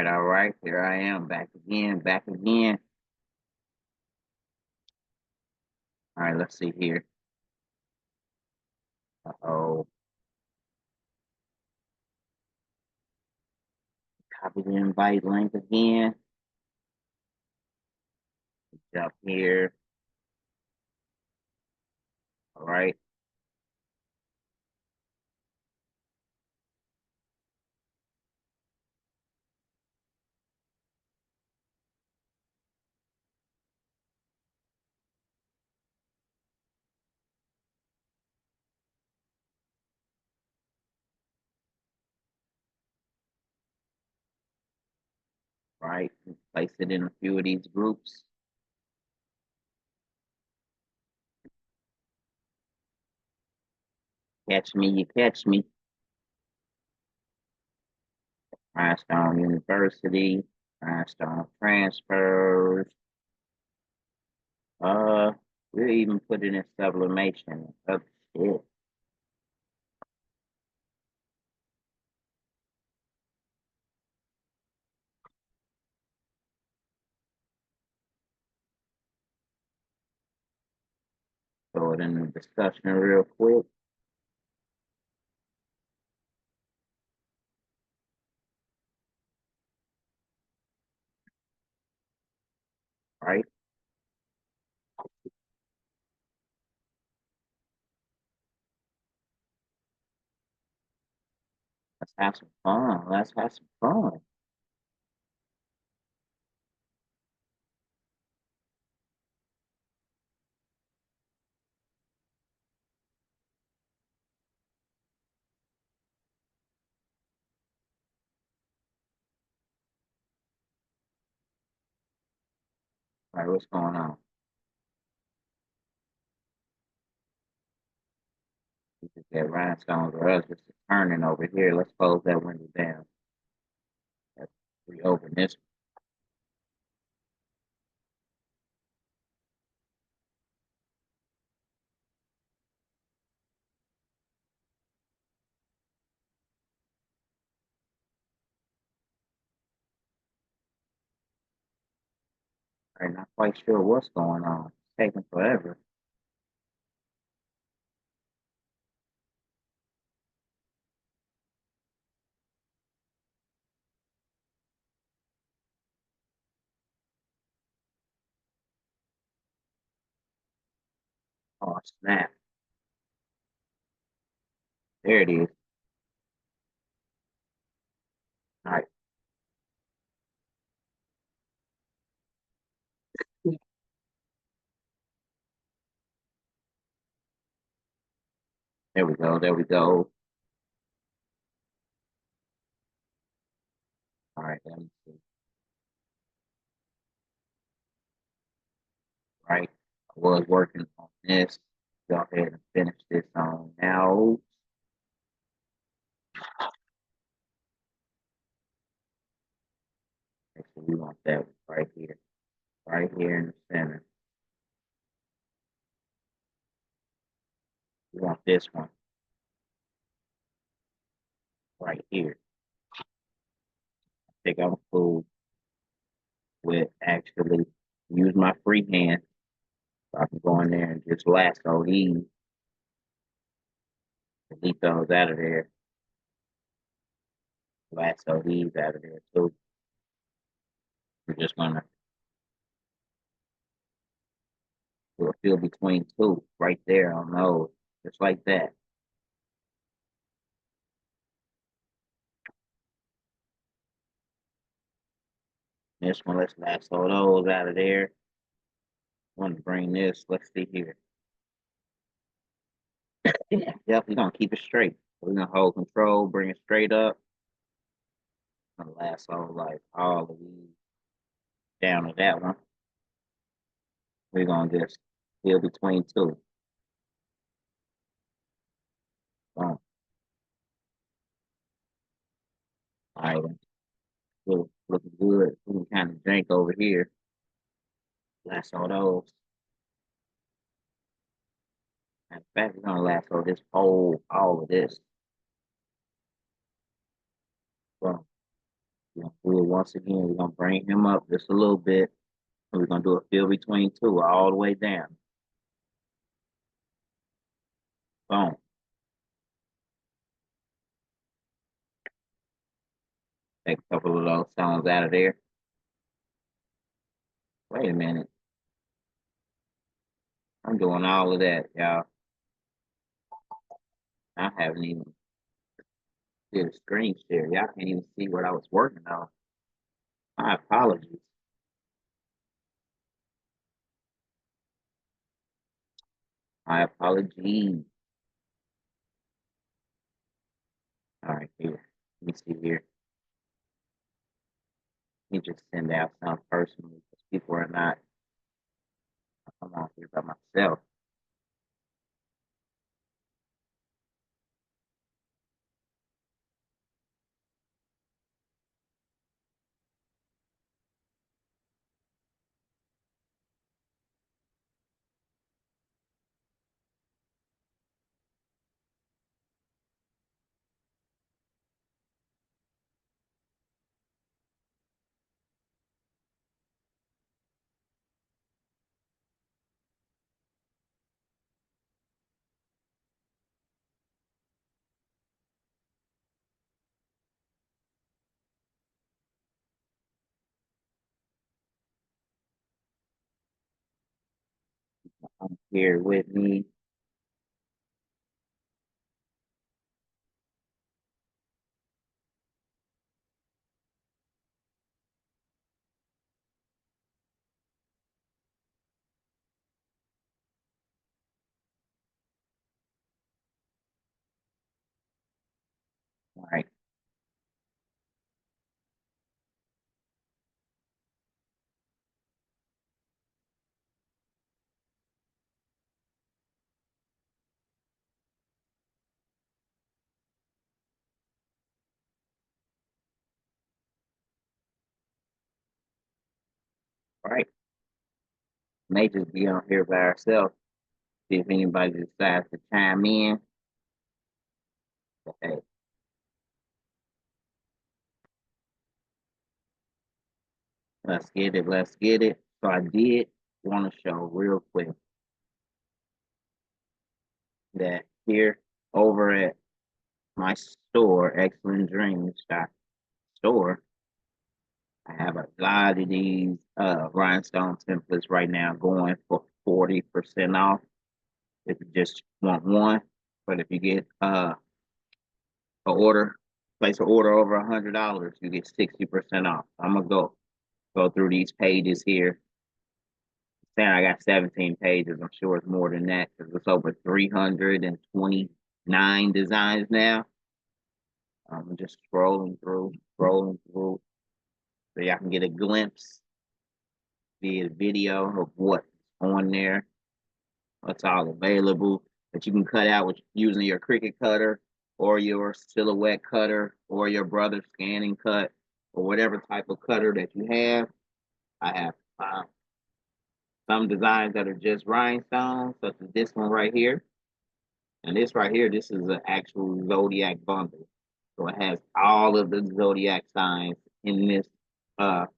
all right. Here I am, back again, back again. All right, let's see here. Uh-oh. Copy the invite link again. Jump here. All right. Right. Place it in a few of these groups. Catch me, you catch me. Rhinestone University, Rhinestone Transfers. We'll even put it in sublimation. Oh, shit. Throw it in the discussion real quick. Right. Let's have some fun. Let's have some fun. All right, what's going on? That rhinestones or else it's turning over here. Let's close that window down. Let's reopen this. I'm not quite sure what's going on. It's taking forever. Oh, snap. There it is. All right. There we go. There we go. All right. Let me see. Right. I was working on this. Go ahead and finish this on now. Actually, we want that right here. Right here in the center. We want this one right here. I think I'm cool with actually use my free hand. So I can go in there and just lasso these, delete those out of there, lasso these out of there too. We're just gonna do a fill between two right there on those, just like that. This one, let's lasso those out of there. Want to bring this, let's see here. Yep, we're gonna keep it straight. We're gonna hold control, bring it straight up. Gonna lasso like all of these down to that one. We're gonna just fill between two. Boom. All right, looking good. We can kind of drink over here. Lasso those. In fact, we're gonna lasso this whole, all of this. Boom. We're gonna do it once again. We're gonna bring him up just a little bit. And we're gonna do a fill between two all the way down. Boom. Take a couple of those stones out of there. Wait a minute. I'm doing all of that, y'all. I haven't even did a screen share. Y'all can't even see what I was working on. My apologies. My apologies. All right, here. Let me see here. Let me just send out some personally because people are not. I'm on here by myself. I'm here with me. All right. All right. May just be on here by ourselves. See if anybody decides to chime in. But, hey, let's get it. Let's get it. So I did want to show real quick that here over at my store, Xcellent Dreamz store, I have a lot of these rhinestone templates right now going for 40% off if you just want one. But if you get a order, place an order over $100, you get 60% off. I'm gonna go through these pages here. Saying I got 17 pages. I'm sure it's more than that because it's over 329 designs now. I'm just scrolling through, so y'all can get a glimpse via video of what's on there, what's all available that you can cut out with using your Cricut cutter or your Silhouette cutter or your brother scanning cut or whatever type of cutter that you have. I have some designs that are just rhinestones, such as this one right here. And this right here, this is an actual zodiac bundle. So it has all of the zodiac signs in this file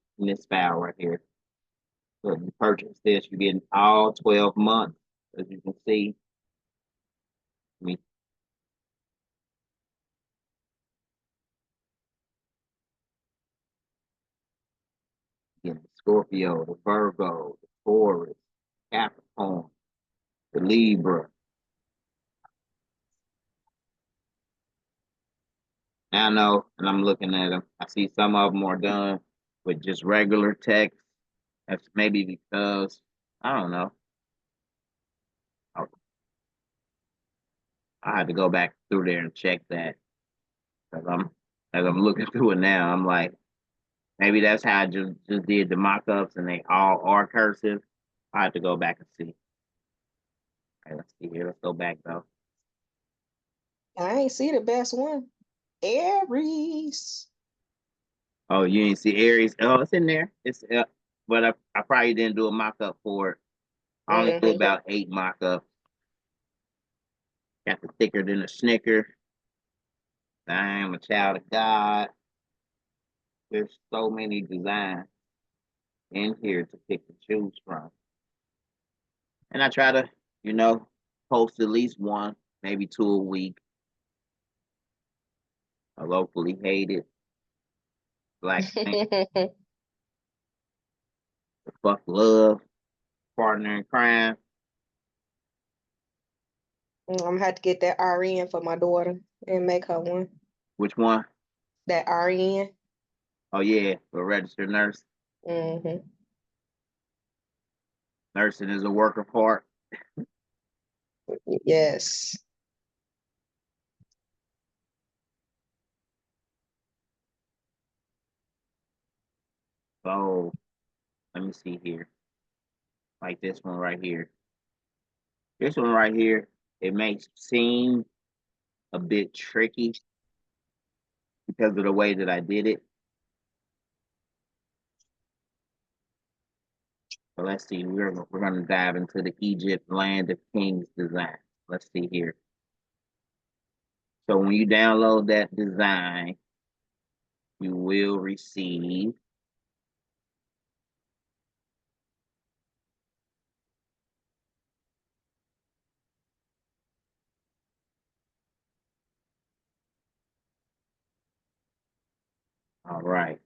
right here. So if you purchase this, you get all 12 months, as you can see. Me get the Scorpio, the Virgo, the Taurus, Capricorn, the Libra. Now I know, and I'm looking at them. I see some of them are done with just regular text. That's maybe because I don't know. I had to go back through there and check that. Cause as I'm looking through it now, I'm like, maybe that's how I just did the mock-ups and they all are cursive. I have to go back and see. Okay, let's see here. Let's go back though. I ain't see the best one. Aries. Oh, you didn't see Aries? Oh, it's in there. It's but I probably didn't do a mock-up for it. I only do about 8 mock-ups. Got the thicker than a Snicker. I am a child of God. There's so many designs in here to pick and choose from. And I try to, you know, post at least one, maybe two a week. A locally hated black man, fuck love, partner in crime. I'm gonna have to get that RN for my daughter and make her one. Which one? That RN. Oh yeah, a registered nurse. Mm-hmm. Nursing is a work of art. Yes. So let me see here. Like this one right here. This one right here, it may seem a bit tricky because of the way that I did it. But let's see, we're gonna dive into the Egypt Land of Kings design. Let's see here. So when you download that design, you will receive all right.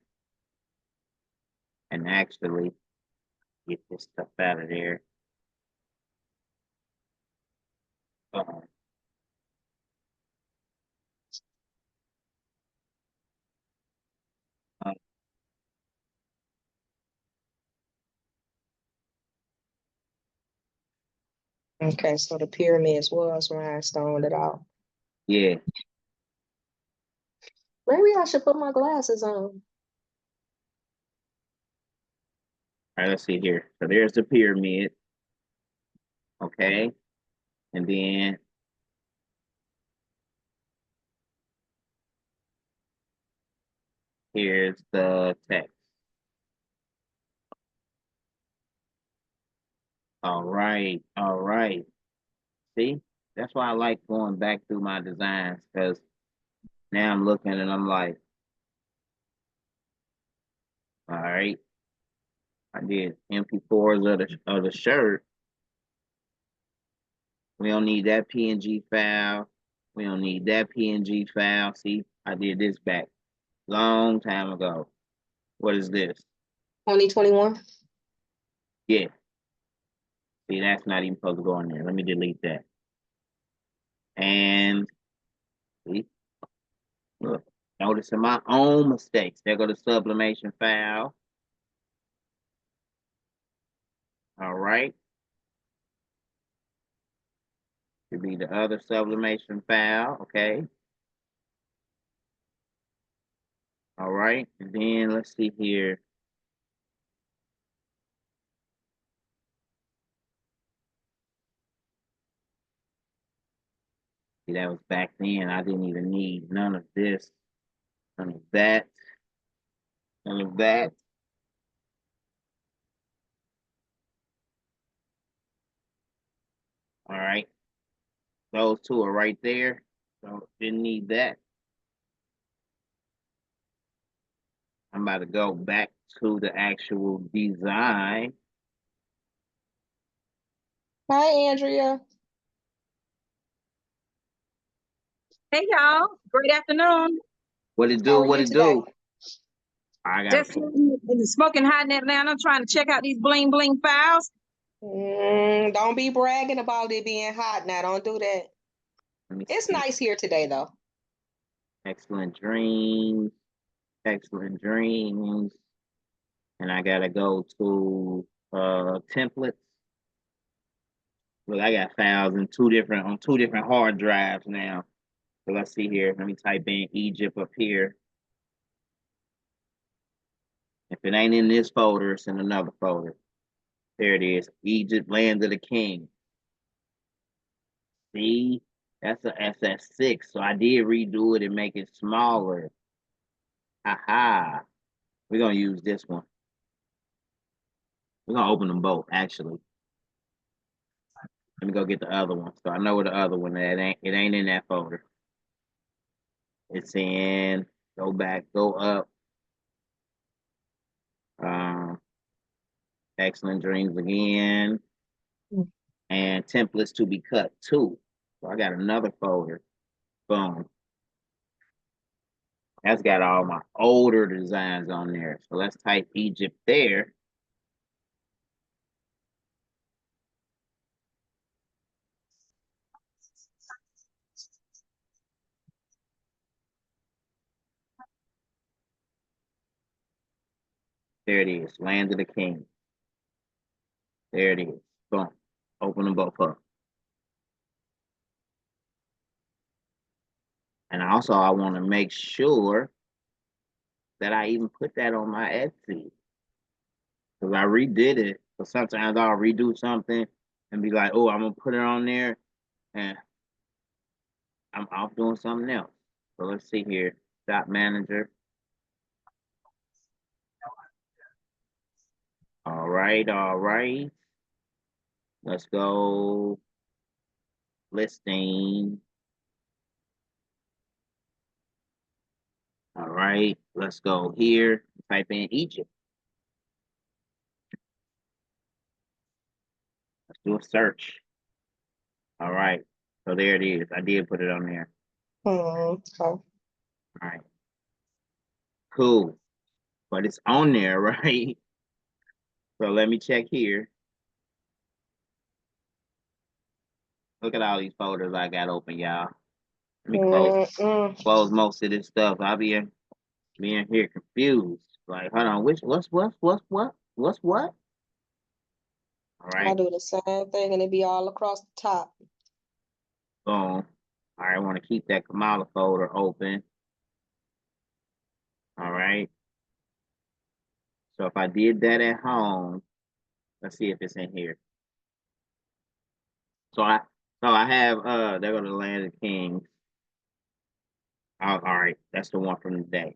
And actually get this stuff out of there. Uh, uh, Okay, so the pyramids was rhinestoned it out. yeah. Maybe I should put my glasses on. All right, let's see here. So there's the pyramid. Okay. And then here's the text. All right. All right. See, that's why I like going back through my designs because now I'm looking and I'm like, all right, I did MP4s of the shirt. We don't need that PNG file. We don't need that PNG file. See, I did this back long time ago. What is this? 2021. Yeah. See, that's not even supposed to go in there. Let me delete that. And see, look, noticing my own mistakes. There go the sublimation file. All right. Could be the other sublimation file. Okay. All right. And then let's see here. See, that was back then. I didn't even need none of this, none of that, none of that. All right. Those two are right there. So didn't need that. I'm about to go back to the actual design. Hi, Andrea. Hey y'all, great afternoon. What it How do? are What you it today? do? I got Just smoking hot in Atlanta, trying to check out these bling bling files. Don't be bragging about it being hot now. Don't do that. let me It's see. nice here today, though. Excellent dreams. Excellent dreams. And I gotta go to templates. Look, I got files in two different hard drives now. So let's see here. Let me type in Egypt up here. If it ain't in this folder, it's in another folder. There it is. Egypt, Land of the King. See? That's a SS6. So I did redo it and make it smaller. Haha. We're gonna use this one. We're gonna open them both, actually. Let me go get the other one. So I know where the other one is. It ain't in that folder. It's in, go back, go up. Excellent Dreams again. Mm. And templates to be cut too. So I got another folder. Boom. That's got all my older designs on there. So let's type Egypt there. There it is, Land of the King. There it is. Boom. Open them both up. And also, I want to make sure that I even put that on my Etsy. Because I redid it. But sometimes I'll redo something and be like, oh, I'm going to put it on there. And I'm off doing something else. So let's see here. Shop manager. All right, all right. Let's go. Listing. All right, let's go here. Type in Egypt. Let's do a search. All right, so there it is. I did put it on there. Okay. All right, cool. But it's on there, right? So let me check here. Look at all these folders I got open, y'all. Let me close most of this stuff. I'll be in here confused. Like, hold on, what's what? All I right, do the same thing and it be all across the top. boom. All right, I want to keep that Kamala folder open. All right. So if I did that at home, let's see if it's in here. So I have there go the Land of Kings. All right, that's the one from the day.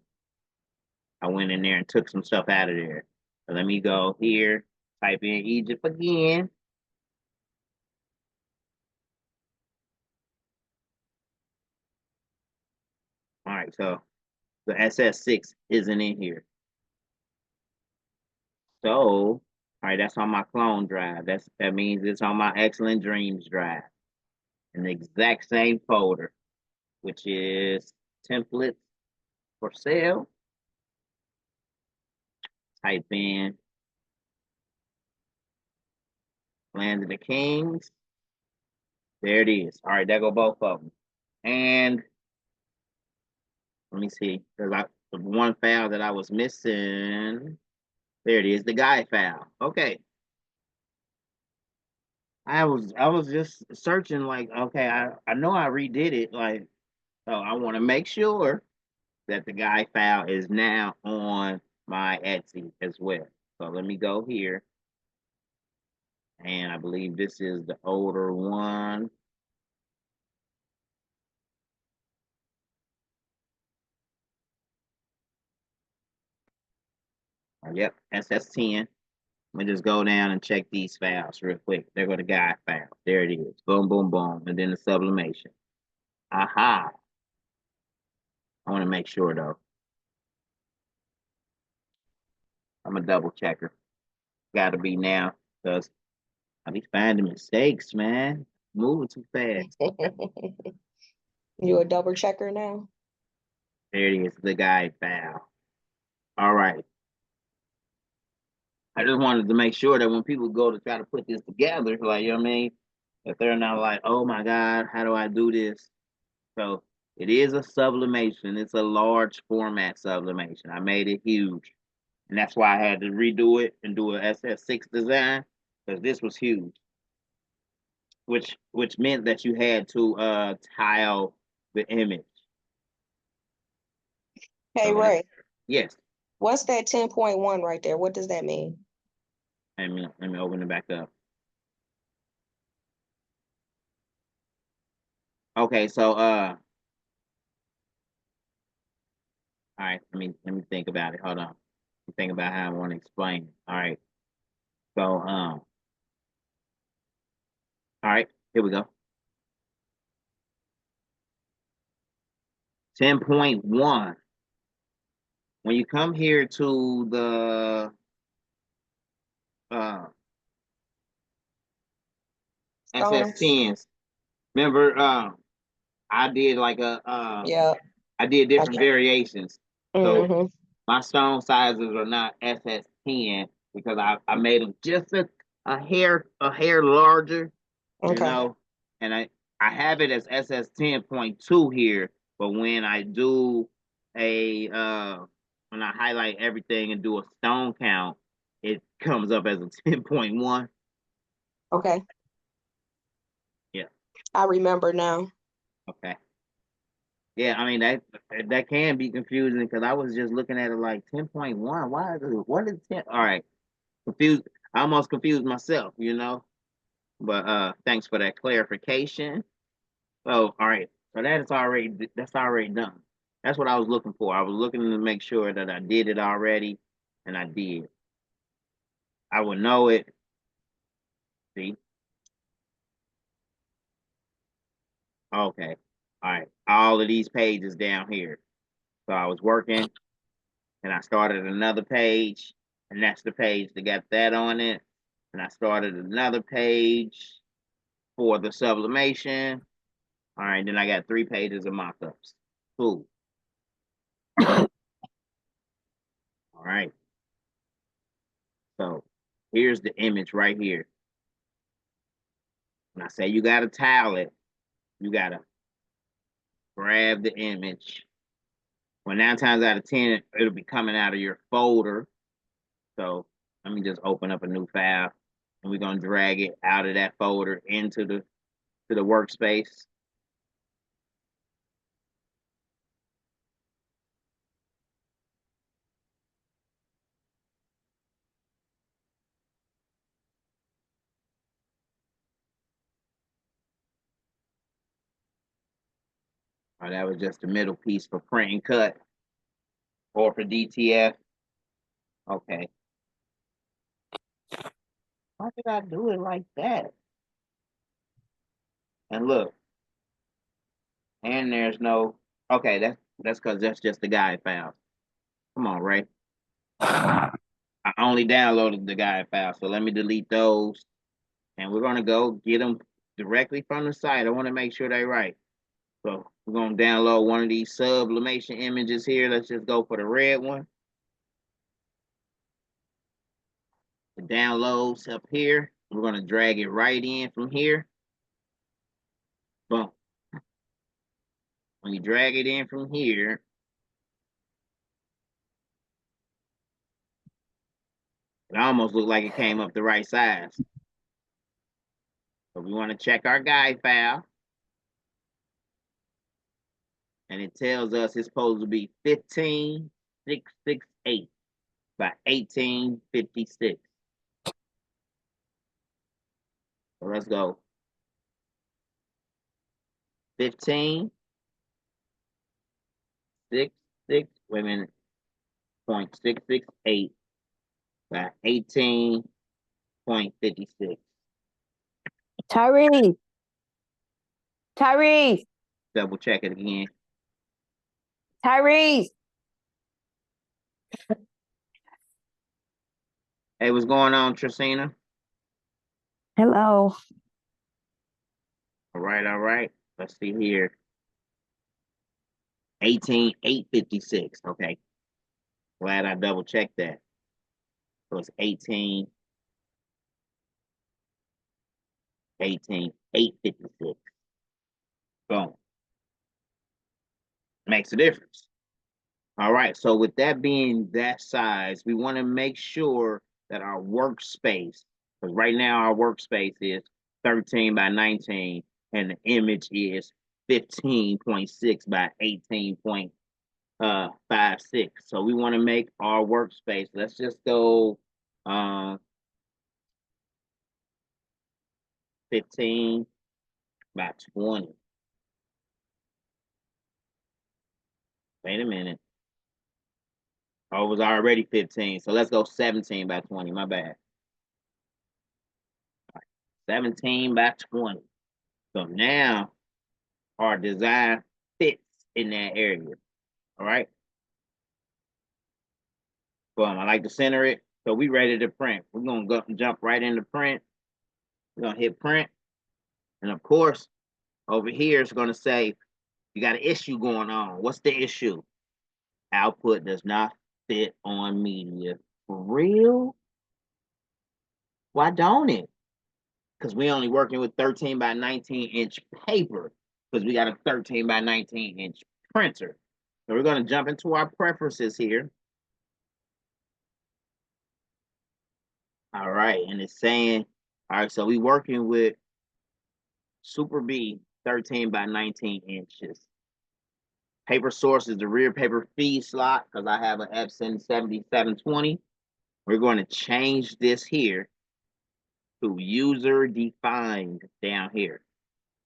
I went in there and took some stuff out of there. So let me go here, type in Egypt again. All right, so the SS6 isn't in here. So, all right, that's on my clone drive. That means it's on my Excellent Dreams drive. In the exact same folder, which is templates for sale. Type in Land of the Kings. There it is. All right, there go both of them. And let me see, because the one file that I was missing. There it is, the guide file. Okay. I was just searching, like, okay, I know I redid it, like, so I want to make sure that the guide file is now on my Etsy as well. So let me go here. And I believe this is the older one. Yep, SS10. Let me just go down and check these files real quick. There go the guide file. There it is. Boom, boom, boom. And then the sublimation. Aha. I want to make sure though. I'm a double checker. Gotta be now, because I be finding mistakes, man. Moving too fast. You a double checker now? There it is, the guide file. All right. I just wanted to make sure that when people go to try to put this together, like, you know what I mean? If they're not like, oh my God, how do I do this? So it is a sublimation. It's a large format sublimation. I made it huge. And that's why I had to redo it and do a SS6 design, because this was huge. Which meant that you had to tile the image. Hey, So Ray, yes. what's that 10.1 right there? What does that mean? Let me open it back up. Okay, so all right, let me think about it. Hold on. Think about how I want to explain it. All right. So all right, here we go. 10.1. When you come here to the Stones. SS10s. Remember, I did like Yeah. I did different Okay. variations. So Mm-hmm. my stone sizes are not SS10 because I made them just a hair larger, you Okay. know, and I have it as SS10.2 here, but when I do a when I highlight everything and do a stone count, it comes up as a 10.1. Okay. Yeah. I remember now. Okay. Yeah, I mean that can be confusing because I was just looking at it like 10.1. Why is it, what is 10? All right, confused. I almost confused myself, you know. But thanks for that clarification. Oh, all right. So that's already done. That's what I was looking for. I was looking to make sure that I did it already, and I did. I would know it. See? Okay. All right. All of these pages down here. So I was working and I started another page, and that's the page that got that on it. And I started another page for the sublimation. All right, then I got 3 pages of mock-ups. Cool. All right. So here's the image right here. When I say you gotta tile it, you gotta grab the image. Well, 9 times out of 10, it'll be coming out of your folder. So let me just open up a new file, and we're gonna drag it out of that folder into the workspace. That was just the middle piece for print and cut or for DTF. Okay. Why did I do it like that? And look, and there's no, okay, that's because that's just the guide file. Come on, Ray. I only downloaded the guide file, so let me delete those. And we're gonna go get them directly from the site. I want to make sure they're right. So we're gonna download one of these sublimation images here. Let's just go for the red one. The downloads up here. We're gonna drag it right in from here. Boom. When you drag it in from here, it almost looked like it came up the right size. So we want to check our guide file. And it tells us it's supposed to be 15668 by 1856. So let's go. 15, 6, 6, wait a minute, 0.668 by 18.56. Tyrese. Tyrese. Double check it again. Tyrese. Hey, what's going on, Tracina? Hello. All right, all right. Let's see here. 18,856. Okay. Glad I double checked that. So it's 18,856. Boom. Makes a difference. All right. So with that being that size, we want to make sure that our workspace, because right now our workspace is 13 by 19, and the image is 15.6 by 18.56. So we want to make our workspace. Let's just go 15 by 20. Wait a minute. Oh, it was already 15. So let's go 17 by 20. My bad. 17 by 20. So now our design fits in that area. All right. Boom. I like to center it. So we ready to print. We're gonna go jump right into print. We're gonna hit print. And of course, over here it's gonna say you got an issue going on. What's the issue? Output does not fit on media. For real? Why don't it? Because we only working with 13 by 19 inch paper, because we got a 13 by 19 inch printer. So we're going to jump into our preferences here. All right, and it's saying, all right, so we working with Super B 13 by 19 inches. Paper source is the rear paper feed slot, because I have an Epson 7720. We're going to change this here to user defined down here.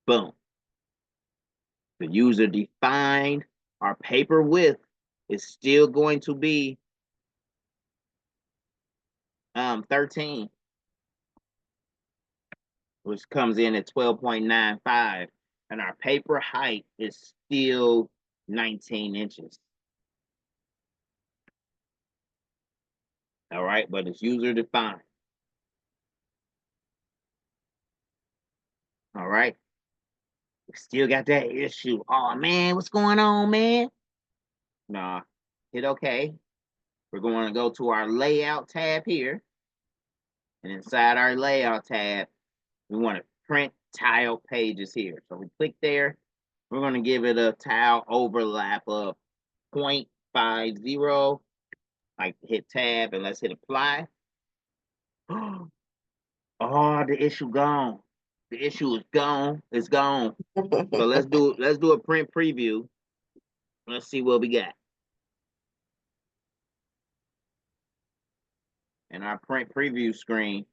Boom. The user defined, our paper width is still going to be 13, which comes in at 12.95, and our paper height is still 19 inches. All right, but it's user defined. All right. We still got that issue. Oh man, what's going on, man? Nah, hit okay. We're going to go to our layout tab here. And inside our layout tab, we want to print tile pages here. So we click there. We're going to give it a tile overlap of 0.50. Like hit tab and let's hit apply. Oh, the issue gone. The issue is gone. It's gone. So let's do a print preview. Let's see what we got. And our print preview screen.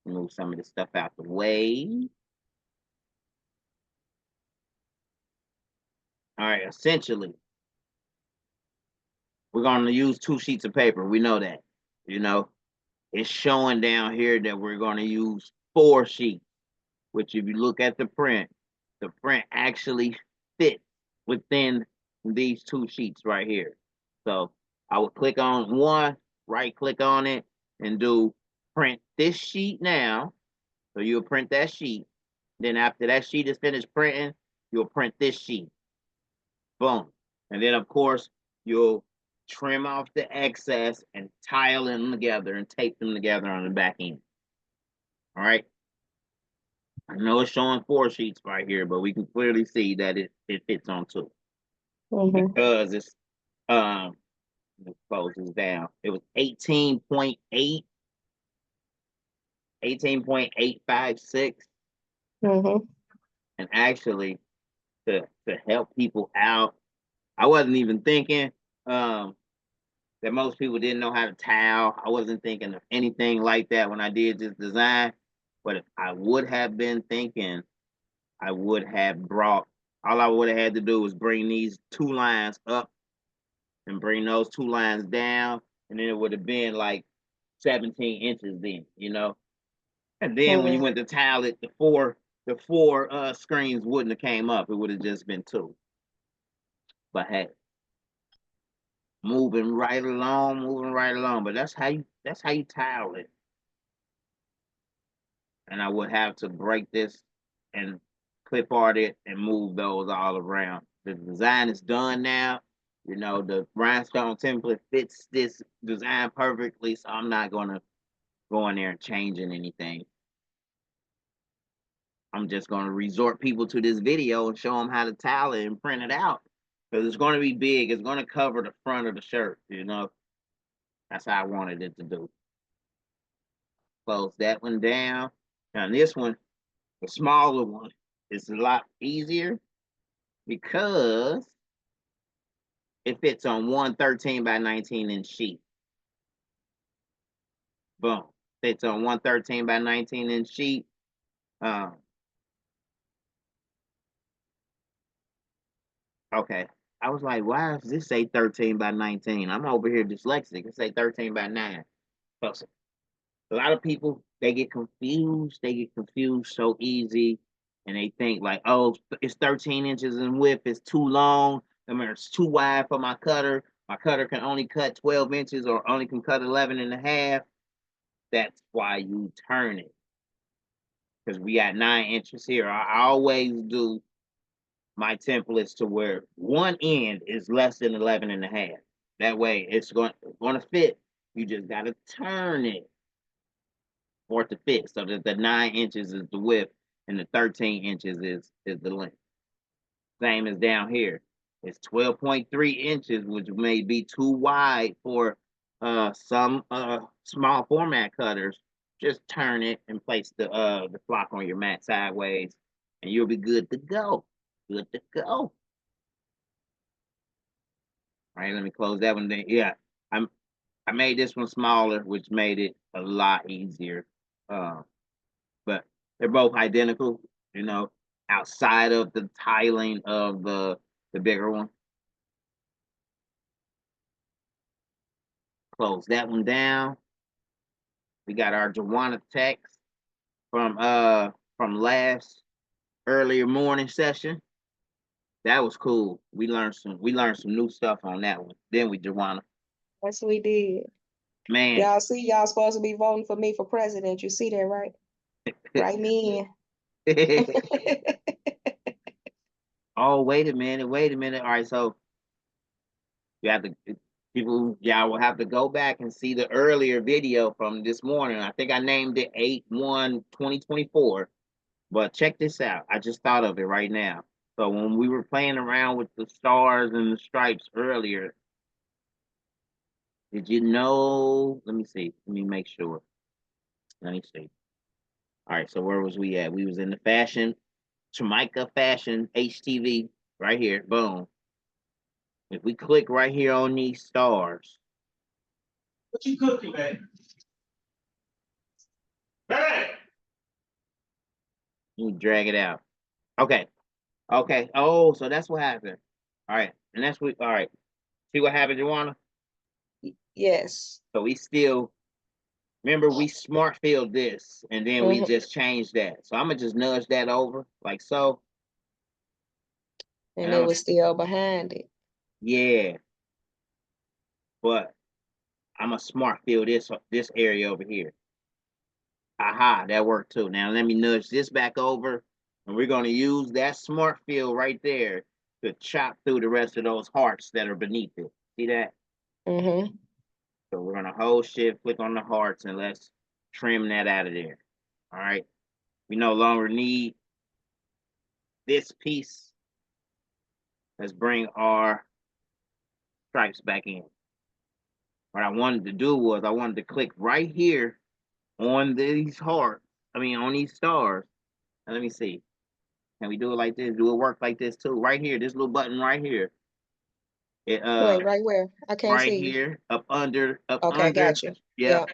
Move some of the stuff out the way. All right, essentially, we're going to use 2 sheets of paper. We know that. You know, it's showing down here that we're going to use 4 sheets, which if you look at the print actually fits within these 2 sheets right here. So I would click on one, right click on it, and do print this sheet now. So you'll print that sheet. Then after that sheet is finished printing, you'll print this sheet. Boom. And then of course, you'll trim off the excess and tile them together and tape them together on the back end. All right. I know it's showing 4 sheets right here, but we can clearly see that it fits on 2. Because it's let's close this down. It was 18.8, 18.856. And actually to help people out, I wasn't even thinking that most people didn't know how to tile. I wasn't thinking of anything like that when I did this design. But if I would have been thinking, I would have brought, all I would have had to do was bring these 2 lines up and bring those 2 lines down. And then it would have been like 17 inches then, you know? And then when you went to tile it, the four screens wouldn't have came up. It would have just been 2. But hey, moving right along. But that's how you tile it. And I would have to break this and clip art it and move those all around. The design is done now. You know, the Rhinestone template fits this design perfectly, so I'm not gonna go in there and changing anything. I'm just gonna resort people to this video and show them how to tile it and print it out. Because it's gonna be big. It's gonna cover the front of the shirt, you know. That's how I wanted it to do. Close that one down. Now this one, the smaller one, is a lot easier because it fits on one 13 by 19 inch sheet. Boom. Fits on one 13 by 19 inch sheet. Okay. I was like, why does this say 13 by 19? I'm over here dyslexic. It say 13 by 9. So, a lot of people, they get confused. They get confused so easy. And they think like, oh, it's 13 inches in width. It's too long. I mean, it's too wide for my cutter. my cutter can only cut 12 inches or only can cut 11 and a half, that's why you turn it. Because we got 9 inches here. I always do my templates to where one end is less than 11 and a half. That way it's going to fit. You just got to turn it for it to fit. So that the 9 inches is the width and the 13 inches is the length. Same as down here. It's 12.3 inches, which may be too wide for some small format cutters. Just turn it and place the flock on your mat sideways, and you'll be good to go. Good to go. All right, let me close that one then. Yeah, I made this one smaller, which made it a lot easier. But they're both identical, you know, outside of the tiling of the bigger one. Close that one down. We got our Joanna text from last earlier morning session. That was cool. We learned some new stuff on that one. Then we Joanna. Yes, we did. Man. Y'all see, y'all supposed to be voting for me for president. You see that, right? Write me in. Oh, wait a minute. All right, so you have to y'all will have to go back and see the earlier video from this morning. I think I named it 8/1/2024. But check this out. I just thought of it right now. So when we were playing around with the stars and the stripes earlier, did you know? Let me see. Let me make sure. Let me see. All right, so where was we at? We was in the fashion, Jamaica Fashion HTV right here. Boom. If we click right here on these stars. What you cooking, man? Hey! You drag it out. Okay. Okay. Oh, so that's what happened. All right. And that's what, all right. See what happened, Joanna? Yes. So we still, remember we smart filled this and then we just changed that. So I'm going to just nudge that over like so. And it was still behind it. Yeah. But I'm going to smart fill this area over here. Aha, that worked too. Now let me nudge this back over, and we're going to use that smart fill right there to chop through the rest of those hearts that are beneath it. See that? Mm-hmm. So we're going to hold shift, click on the hearts, and let's trim that out of there. All right. We no longer need this piece. Let's bring our stripes back in. What I wanted to do was I wanted to click right here on these hearts. On these stars. And let me see. Can we do it like this? Do it work like this too? Right here, this little button right here. It Wait, right where? I can't right see. here, up under. Okay, got you. Yeah.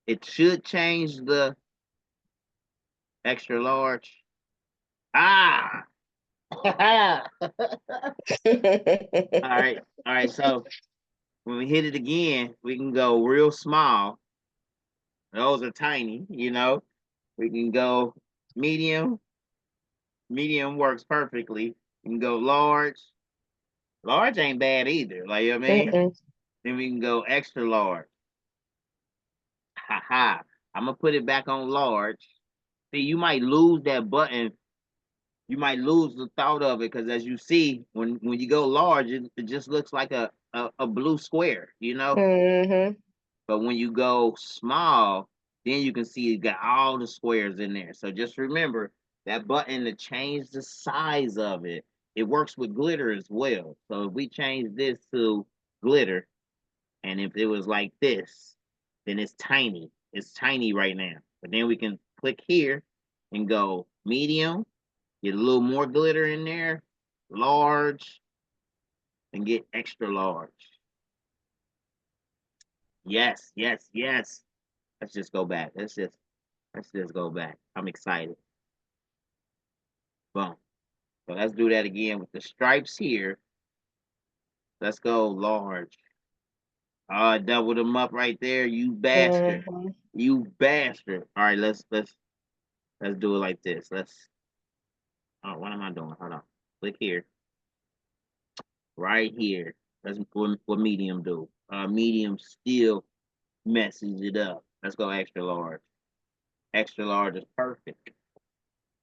It should change the extra large. Ah. All right. So when we hit it again, we can go real small. Those are tiny, you know. We can go medium. Medium works perfectly. We can go large. Large ain't bad either. Like, you know what I mean? Then we can go extra large. Haha. I'm gonna put it back on large. See, you might lose that button. You might lose the thought of it because, as you see, when you go large, it just looks like a blue square, you know. But when you go small, then you can see it got all the squares in there. So just remember that button to change the size of it. It works with glitter as well. So if we change this to glitter, and if it was like this, then it's tiny. It's tiny right now. But then we can click here and go medium, get a little more glitter in there, large, and get extra large. Yes. Let's just go back. Let's just go back. I'm excited. Boom. So let's do that again with the stripes here. Let's go large. I doubled them up right there. You bastard. You bastard. All right, let's do it like this. Oh, what am I doing? Hold on. Click here. Right here. That's what medium do. Medium still messes it up. Let's go extra large. Extra large is perfect.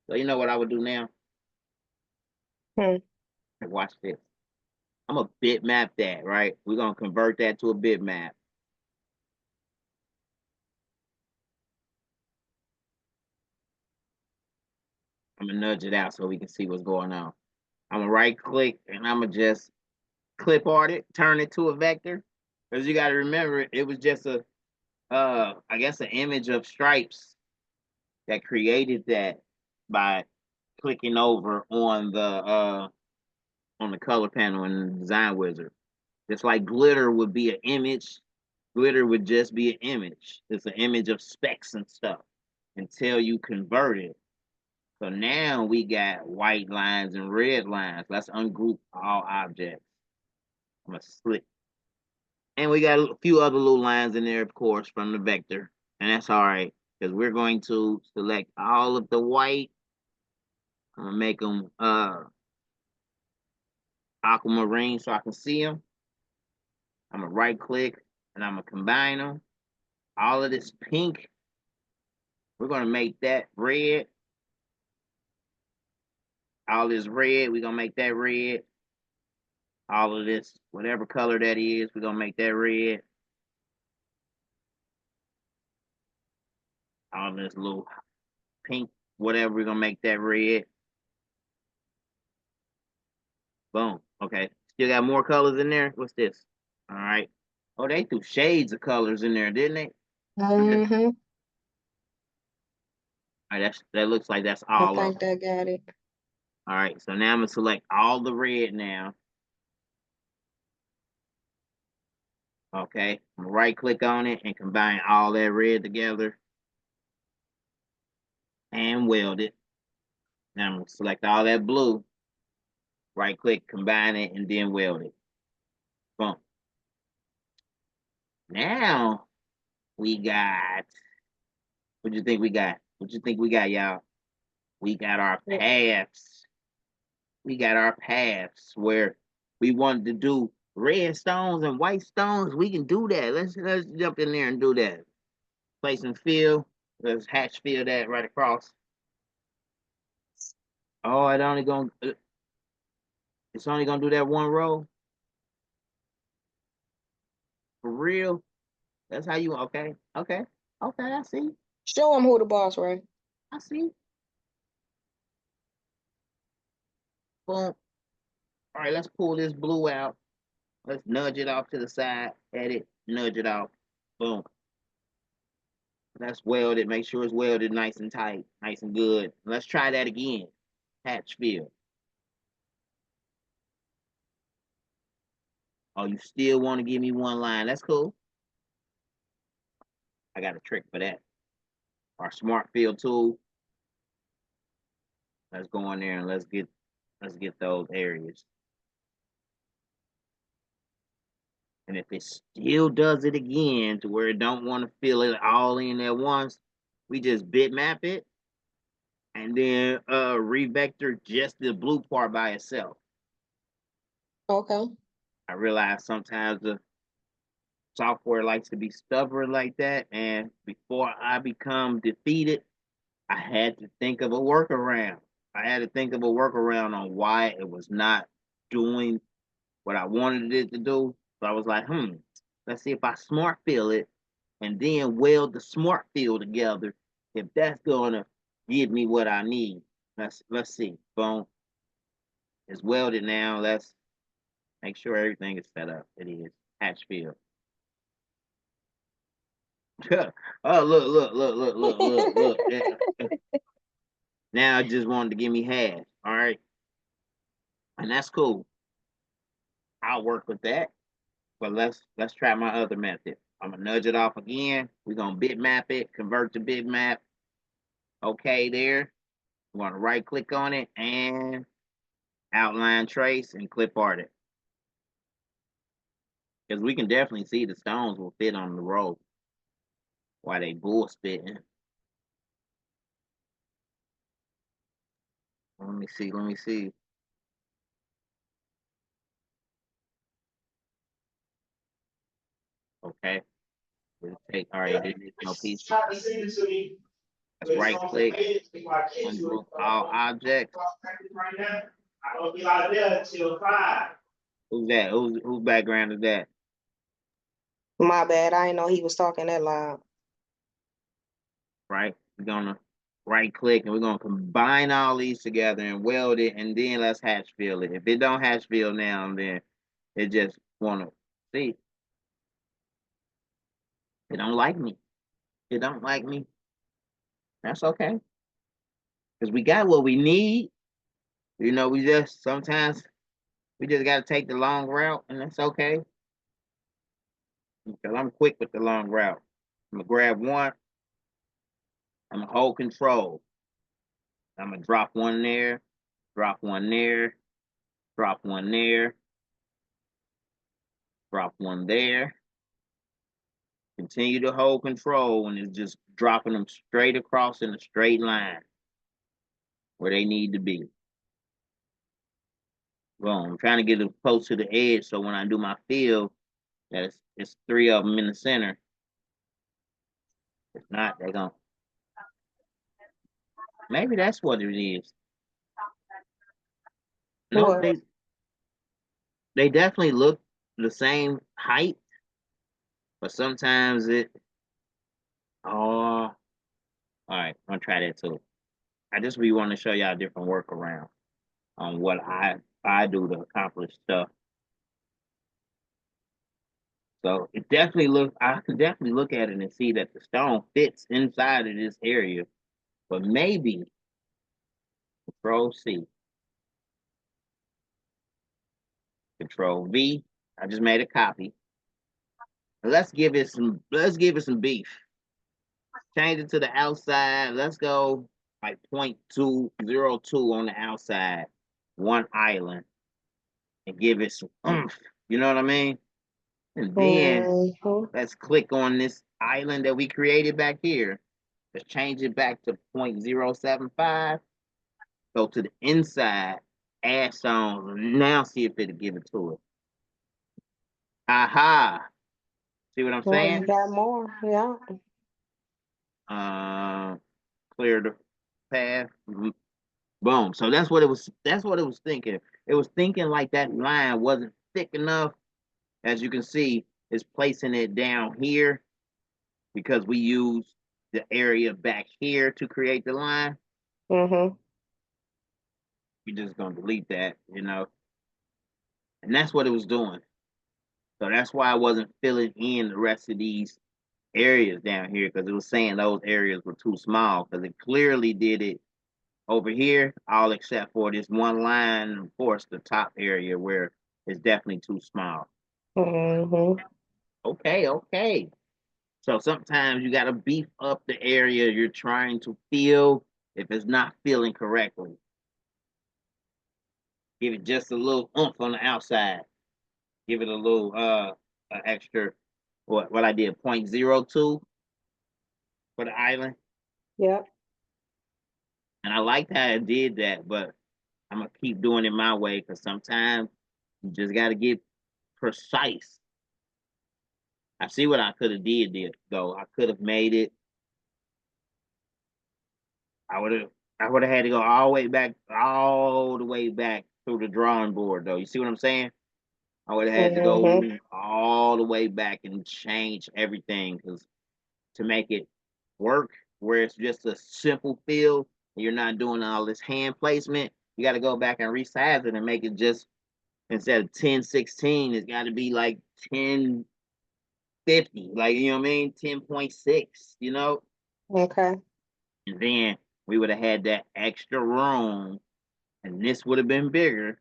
So you know what I would do now? Hmm. Watch this. I'm gonna bitmap that, right? We're gonna convert that to a bitmap. I'm gonna nudge it out so we can see what's going on. I'm gonna right click and I'm gonna just clip art it, turn it to a vector. Because you gotta remember it was just a I guess an image of stripes that created that by clicking over on the color panel in the design wizard. Just like glitter would be an image, glitter would just be an image. It's an image of specks and stuff until you convert it. So now we got white lines and red lines. Let's ungroup all objects. I'm gonna slip. And we got a few other little lines in there, of course, from the vector. And that's all right, because we're going to select all of the white. I'm gonna make them aquamarine so I can see them. I'm gonna right click and I'm gonna combine them. All of this pink, we're gonna make that red. All this red, we're gonna make that red. All of this, whatever color that is, we're gonna make that red. All this little pink, whatever, we're gonna make that red. Boom. Okay. Still got more colors in there. What's this? All right. Oh, they threw shades of colors in there, didn't they? Mm-hmm. All right, that looks like that's I all of think them. they got it. All right. So now I'm gonna select all the red now. Okay. I'm gonna right click on it and combine all that red together and weld it. Now I'm gonna select all that blue. Right click, combine it, and then weld it. Boom. Now we got, what you think we got? What you think we got, y'all? We got our paths. We got our paths where we wanted to do red stones and white stones. We can do that. Let's jump in there and do that. Place and fill. Let's hatch fill that right across. Oh, it's only gonna do that one row. For real? That's how you, okay, okay, okay, I see. Show them who the boss, right? I see. Boom. All right, let's pull this blue out. Let's nudge it off to the side, edit, nudge it off. Boom. Let's weld it, make sure it's welded nice and tight, nice and good. Let's try that again. Hatch fill. Oh, you still want to give me one line. That's cool. I got a trick for that. Our smart fill tool. Let's go in there and let's get those areas. And if it still does it again to where it don't want to fill it all in at once, we just bitmap it and then revector just the blue part by itself. Okay. I realize sometimes the software likes to be stubborn like that, and before I become defeated, I had to think of a workaround. I had to think of a workaround on why it was not doing what I wanted it to do. So I was like, let's see if I smart fill it and then weld the smart fill together. If that's gonna give me what I need. Let's see. Boom. It's welded now. Let's make sure everything is set up. It is. Hatch fill. Oh, look. Now I just wanted to give me half. All right. And that's cool. I'll work with that. But let's try my other method. I'm gonna nudge it off again. We're gonna bitmap it, convert to bitmap. Okay, there. We're gonna right click on it and outline trace and clip art it. Because we can definitely see the stones will fit on the road while they bull spitting. Let me see. Okay. We'll take, all right, then there's no piece. Try to send it to me. Let's right click, ungroup all objects. Right now, I don't be out there until 5. Who's that? Whose background is that? My bad, I didn't know he was talking that loud. Right? We're gonna right click and we're gonna combine all these together and weld it, and then let's hatch fill it. If it don't hatch fill now, then it just wanna see. It don't like me. It don't like me. That's okay. Because we got what we need. You know, we just sometimes we just gotta take the long route, and that's okay. Because I'm quick with the long route. I'm gonna grab one, I'm gonna hold control. I'm gonna drop one there, drop one there, drop one there, drop one there. Continue to hold control, and it's just dropping them straight across in a straight line where they need to be. Boom. I'm trying to get it close to the edge so when I do my fill, it's 3 of them in the center. If not, they're gonna. Maybe that's what it is. No, What? they definitely look the same height, but sometimes it. Oh, all right. I'm gonna try that too. I just really want to show y'all a different workaround on what I do to accomplish stuff. So it definitely looks. I could definitely look at it and see that the stone fits inside of this area, but maybe Control C, Control V. I just made a copy. Let's give it some. Let's give it some beef. Change it to the outside. Let's go like 0.202 on the outside, one island, and give it some oomph. You know what I mean? And then Mhm. let's click on this island that we created back here. Let's change it back to 0.075. Go to the inside, add stones, and now see if it'll give it to it. Aha! See what I'm Well, you saying? got more, yeah. Clear the path. Boom. So that's what it was. That's what it was thinking. It was thinking like that line wasn't thick enough. As you can see, it's placing it down here because we use the area back here to create the line. Mm-hmm. We're just gonna delete that, you know. And that's what it was doing. So that's why I wasn't filling in the rest of these areas down here, because it was saying those areas were too small, because it clearly did it over here, all except for this one line, and of course the top area where it's definitely too small. Mm-hmm. Okay, okay. So sometimes you gotta beef up the area you're trying to fill if it's not filling correctly. Give it just a little oomph on the outside. Give it a little extra what I did, 0.02 for the island. Yep. And I liked how I did that, but I'm gonna keep doing it my way because sometimes you just gotta get precise. I see what I could have did though. I could have made it. I would have had to go all the way back through the drawing board though. You see what I'm saying? I would have had to Mm-hmm. go all the way back and change everything because to make it work where it's just a simple fill and you're not doing all this hand placement, you got to go back and resize it and make it just instead of 1016, it's got to be like 1050, like you know what I mean, 10.6, you know. Okay. And then we would have had that extra room, and this would have been bigger.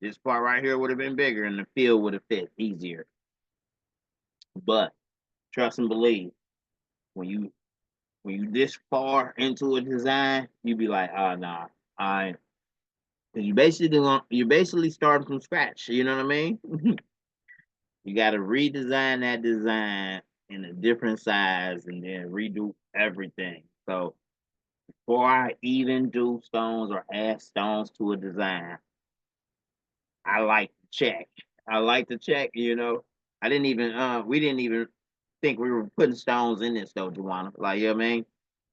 This part right here would have been bigger, and the fill would have fit easier. But trust and believe, when you this far into a design, you be like, oh nah, I you basically starting from scratch. You know what I mean? You got to redesign that design in a different size and then redo everything. So before I even do stones or add stones to a design, I like to check. I like to check, you know. I didn't even we didn't even think we were putting stones in this though, Joanna. Like, you know what I mean?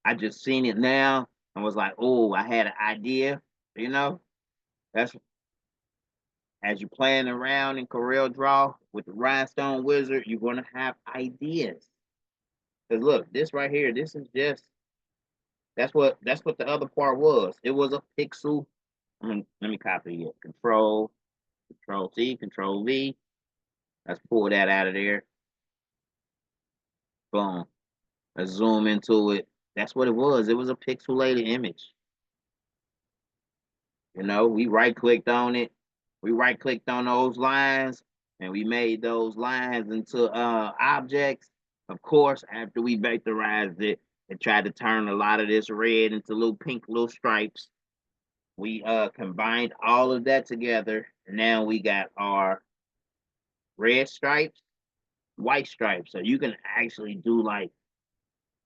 I just seen it now and was like, oh, I had an idea, you know? That's as you playing around in Corel Draw with the Rhinestone Wizard, you're gonna have ideas. Cause look, this right here, this is just that's what the other part was. It was a pixel. Let me copy it. Control C, Control V. Let's pull that out of there. Boom. Let's zoom into it. That's what it was. It was a pixelated image. You know, we right clicked on it. We right clicked on those lines and we made those lines into objects. Of course, after we vectorized it and tried to turn a lot of this red into little pink little stripes, we combined all of that together. And now we got our red stripes, white stripes. So you can actually do like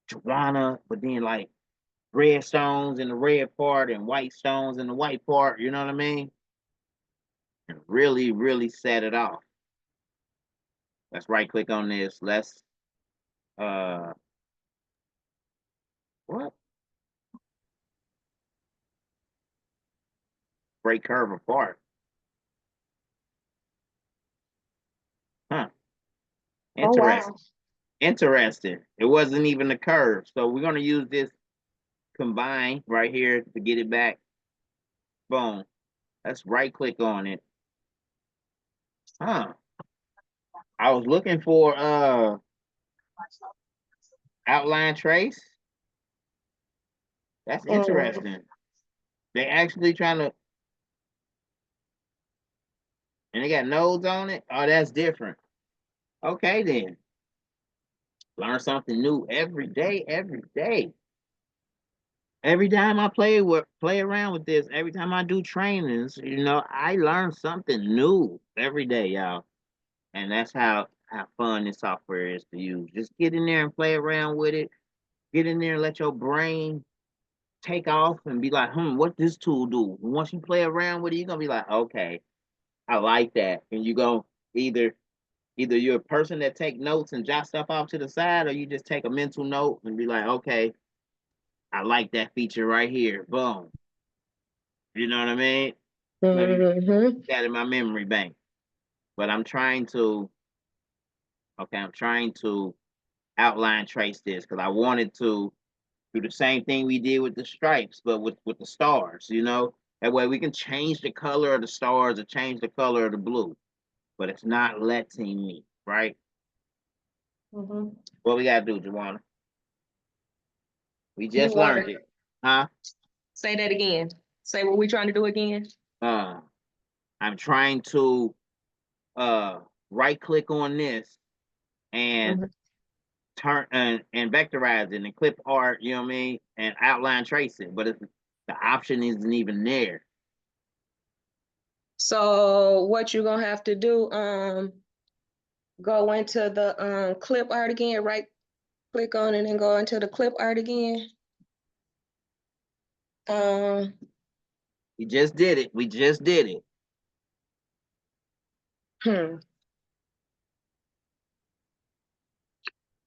Joanna, but then like red stones in the red part and white stones in the white part, you know what I mean? And really, really set it off. Let's right click on this. Let's what? Break curve apart. Huh. Oh, Interesting. wow. Interesting. It wasn't even a curve. So we're gonna use this combine right here to get it back. Boom. Let's right click on it. Huh. I was looking for outline trace. That's interesting. They actually trying to, and they got nodes on it. Oh, that's different. Okay then. Learn something new every day, every day. Every time I play around with this, every time I do trainings, you know, I learn something new every day, y'all. And that's how fun this software is to use. Just get in there and play around with it. Get in there and let your brain take off and be like, what this tool do? Once you play around with it, you're gonna be like, okay, I like that. And you go either you're a person that take notes and jot stuff off to the side, or you just take a mental note and be like, okay, I like that feature right here. Boom. You know what I mean? Let me Mm-hmm. put that in my memory bank. But I'm trying to outline trace this because I wanted to do the same thing we did with the stripes, but with the stars, you know? That way we can change the color of the stars or change the color of the blue, but it's not letting me, right? Mm-hmm. What we gotta do, Joanna? We You just want learned to it. Huh? say that again? Say what we trying to do again? I'm trying to right click on this and Mm-hmm. turn and vectorize it and clip art, you know what I mean, and outline trace it, but the option isn't even there. So what you're gonna have to do, go into the clip art again, right click on it and go into the clip art again. Um, We just did it. We just did it. hmm.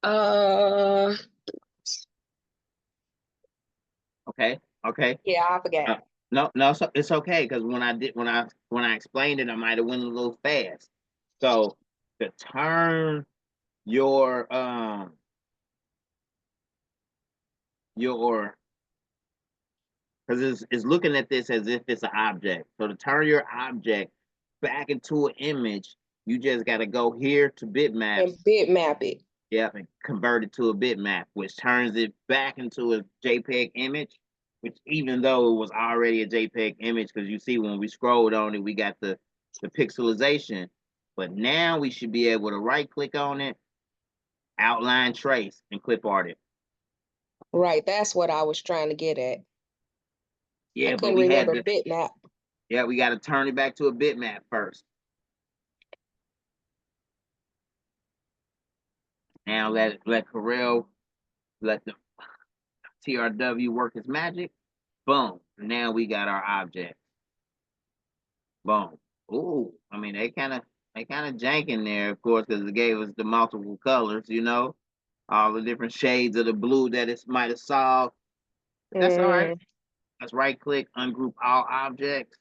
Uh, Okay. Okay. yeah, I forgot. No, so it's okay because when I explained it, I might have went a little fast. So to turn your because it's looking at this as if it's an object. So to turn your object back into an image, you just got to go here to bitmaps. And bitmap it. Yep, and convert it to a bitmap, which turns it back into a JPEG image. Which even though it was already a JPEG image, because you see when we scrolled on it, we got the pixelization. But now we should be able to right click on it, outline trace, and clip art it. Right, that's what I was trying to get at. I Yeah, but couldn't we had remember to. bitmap. Yeah, we got to turn it back to a bitmap first. Now let Corel, let the TRW work its magic. Boom. Now we got our object. Boom. Ooh, I mean, they kind of they kind of jank in there, of course, because it gave us the multiple colors, you know, all the different shades of the blue that it might have solved. That's all right. Let's right click, ungroup all objects.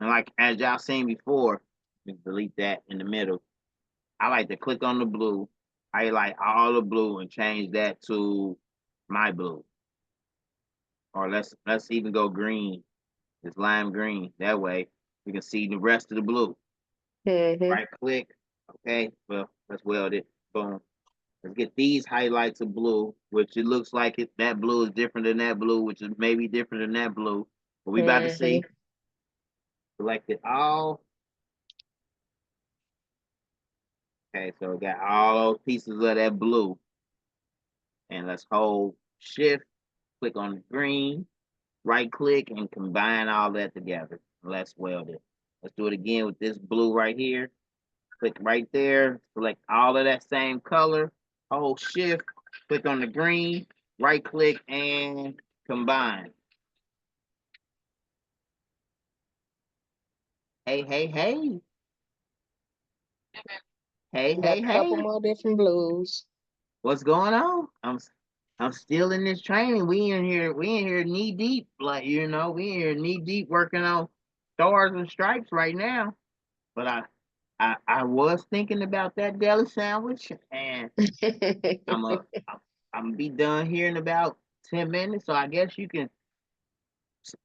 And like as y'all seen before, just delete that in the middle. I like to click on the blue, highlight all the blue and change that to my blue. Or let's even go green. It's lime green. That way we can see the rest of the blue. Right click. Okay, well, let's weld it. Boom. Let's get these highlights of blue, which it looks like that blue is different than that blue, which is maybe different than that blue. But we about to see. Select it all. Okay, so we got all those pieces of that blue. And let's hold shift, click on the green, right click, and combine all that together. Let's weld it. Let's do it again with this blue right here. Click right there, select all of that same color, hold shift, click on the green, right click, and combine. Hey, hey, hey. Hey, hey, A couple hey. more different blues. What's going on? I'm still in this training. We in here knee deep, like we in here knee deep working on stars and stripes right now. But I was thinking about that deli sandwich, and I'm gonna be done here in about 10 minutes. So I guess you can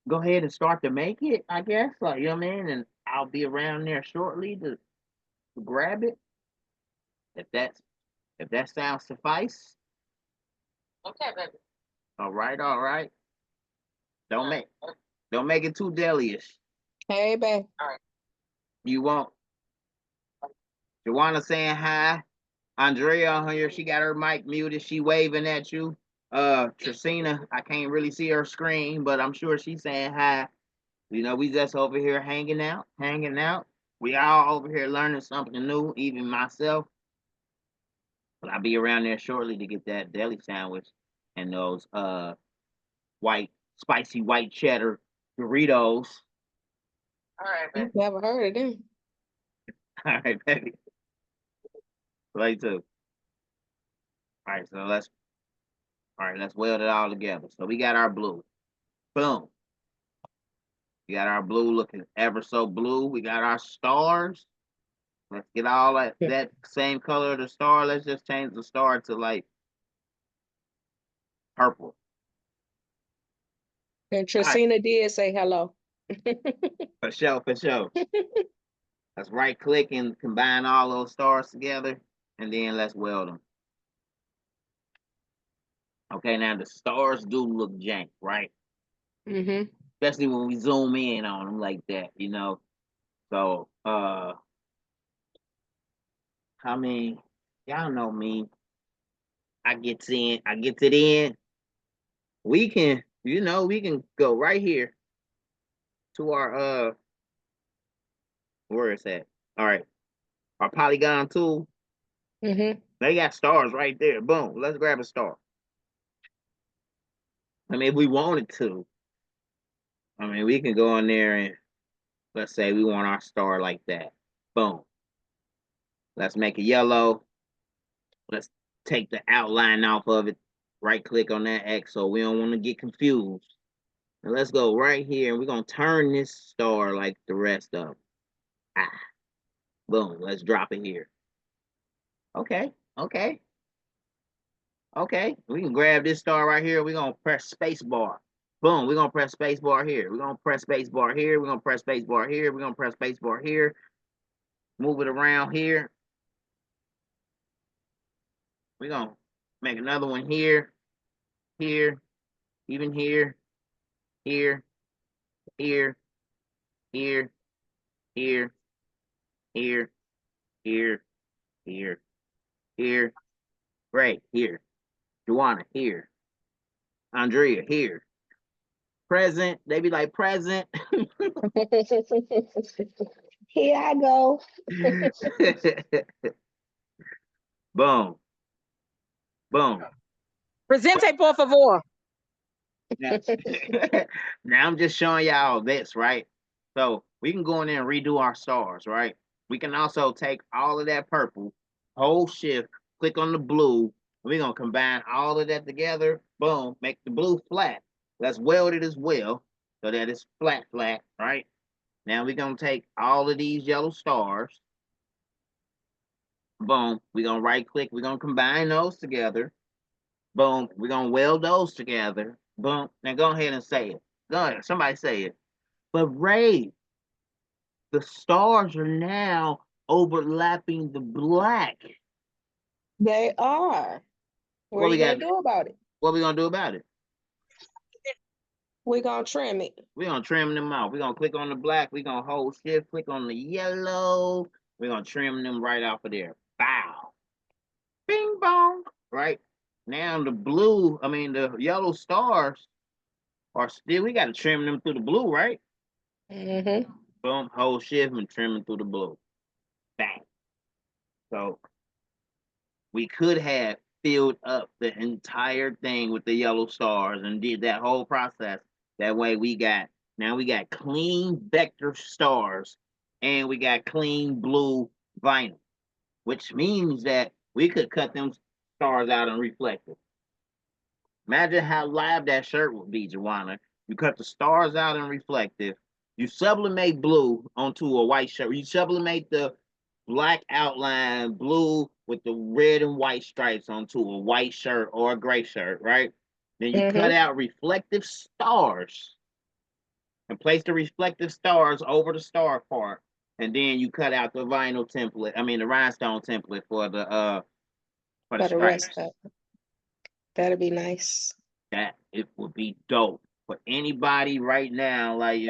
go ahead and start to make it. I guess, like, you know what I mean, and I'll be around there shortly to grab it. If that sounds suffice. Okay, baby. All right, all right. Don't make it too deli-ish. Hey, babe. All right. You won't. Joanna saying hi. Andrea here, she got her mic muted. She waving at you. Tracina, I can't really see her screen, but I'm sure she's saying hi. You know, we just over here hanging out. We all over here learning something new, even myself. But I'll be around there shortly to get that deli sandwich and those spicy white cheddar Doritos. All right, baby. Never heard of them. All right, baby. Play too. All right, so let's weld it all together. So we got our blue. Boom. We got our blue looking ever so blue. We got our stars. Let's get all that same color of the star. Let's just change the star to like purple. And Tracina did say hello. For sure. Let's right click and combine all those stars together, and then let's weld them. Okay, now the stars do look jank, right? Especially when we zoom in on them like that, you know. So, I mean, y'all know me. I gets it in. We can go right here to our where is that? All right, our polygon tool. They got stars right there. Boom. Let's grab a star. I mean, if we wanted to, I mean, we can go in there and let's say we want our star like that. Boom. Let's make it yellow. Let's take the outline off of it. Right click on that X so we don't want to get confused. And let's go right here and we're going to turn this star like the rest of them. Boom. Let's drop it here. Okay. We can grab this star right here. We're going to press space bar. Boom. We're going to press space bar here. We're going to press space bar here. We're going to press space bar here. We're going to press space bar here. Move it around here. We're going to make another one here, here, even here, here, here, here, here, here, here, here, here. Great, here. Joanna, here. Andrea, here. Present. They be like, present. Here I go. Boom. Boom. Presente, por favor. Now I'm just showing y'all this, right? So we can go in there and redo our stars, right? We can also take all of that purple, hold shift, click on the blue. We're gonna combine all of that together. Boom, make the blue flat. Let's weld it as well so that it's flat, right? Now we're gonna take all of these yellow stars. Boom, we're gonna right click, we're gonna combine those together. Boom, we're gonna weld those together. Boom, now go ahead and say it. Go ahead, somebody say it. But Ray, the stars are now overlapping the black. They are. What What are we you gonna got? do about it? What we gonna do about it? We're gonna trim it. We're gonna trim them out. We're gonna click on the black. We're gonna hold shift, click on the yellow. We're gonna trim them right off of there. Bow. Bing bong. Right? Now the blue, the yellow stars are still, we gotta trim them through the blue, right? Mm-hmm. Boom, hold shift and trim them through the blue. Bang. So we could have filled up the entire thing with the yellow stars and did that whole process. That way we got clean vector stars and we got clean blue vinyl, which means that we could cut them stars out and reflect it. Imagine how live that shirt would be, Joanna. You cut the stars out and reflective. You sublimate blue onto a white shirt. You sublimate the black outline blue with the red and white stripes onto a white shirt or a gray shirt, right? Then you cut out reflective stars and place the reflective stars over the star part. And then you cut out the vinyl template, the rhinestone template for the rest stripes. of it. That'll be nice. That it would be dope for anybody right now, like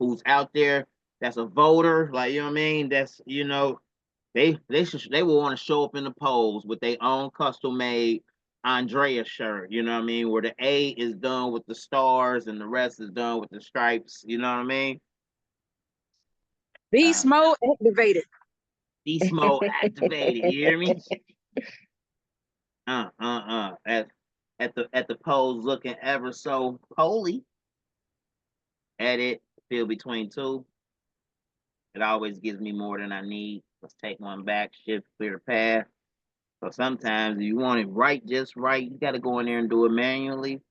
who's out there that's a voter, like that's they will want to show up in the polls with their own custom made Andrea shirt, where the A is done with the stars and the rest is done with the stripes, you know what I mean? Beast mode activated. Beast mode activated, you hear me? At the polls looking ever so holy. Edit, fill between two. It always gives me more than I need. Let's take one back, shift, clear the path. So sometimes if you want it right, just right, you got to go in there and do it manually.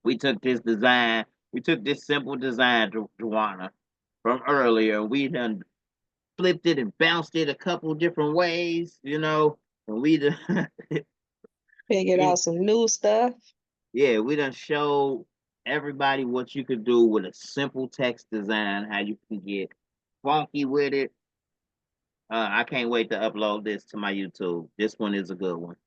We took this simple design, Joanna, from earlier. We done flipped it and bounced it a couple different ways, and we done Figured out some new stuff. yeah, we done showed everybody what you could do with a simple text design, how you can get funky with it. I can't wait to upload this to my YouTube. This one is a good one.